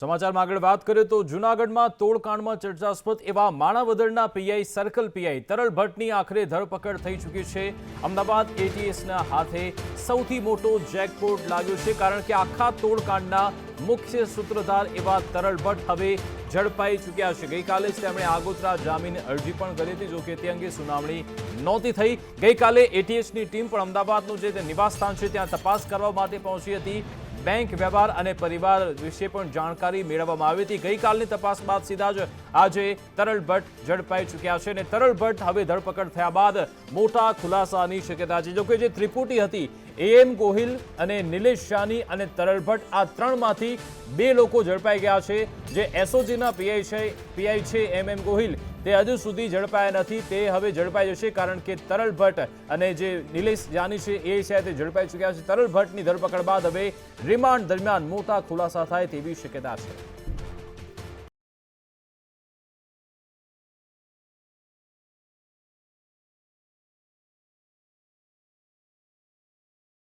સમાચારમાં આગળ વાત કરીએ તો જૂનાગઢમાં તોડકાંડમાં ચર્ચાસ્પદ એવા માણાવદરના પીઆઈ સર્કલ પીઆઈ તરલ ભટ્ટની આખરે ધરપકડ થઈ ચૂકી છે। અમદાવાદ એટીએસના હાથે સૌથી મોટો જેકપોટ લાગ્યો છે, કારણ કે આખા તોડકાંડના મુખ્ય સૂત્રધાર એવા તરલ ભટ્ટ હવે ઝડપાઈ ચૂક્યા છે। ગઈકાલે જ તેમણે આગોતરા જામીન અરજી પણ કરી હતી, જો કે તે અંગે સુનાવણી નહોતી થઈ। ગઈકાલે એટીએસની ટીમ પણ અમદાવાદનું જે નિવાસસ્થાન છે ત્યાં તપાસ કરવા માટે પહોંચી હતી। બેંક વ્યવહાર અને પરિવાર વિશે પણ જાણકારી મેળવવામાં આવી હતી। ગઈકાલની તપાસ બાદ સીધા જ આજે તરલ ભટ્ટ ઝડપાઈ ચૂક્યા છે અને તરલ ભટ્ટ હવે ધરપકડ થયા બાદ મોટા ખુલાસાની શક્યતા છે। જોકે જે ત્રિપુટી હતી એમ ગોહિલ અને નિલેશ જાની અને તરલ ભટ્ટ આ ત્રણમાંથી બે લોકો ઝડપાઈ ગયા છે। જે એસઓજીના પીઆઈ છે એમ ગોહિલ તે હજુ સુધી ઝડપાયા નથી, તે હવે ઝડપાઈ જશે, કારણ કે તરલ ભટ્ટ અને જે નિલેશ જાની છે એ છે તે ઝડપાઈ ચૂક્યા છે। તરલ ભટ્ટની ધરપકડ બાદ હવે રિમાન્ડ દરમિયાન મોટા ખુલાસા થાય તેવી શક્યતા છે।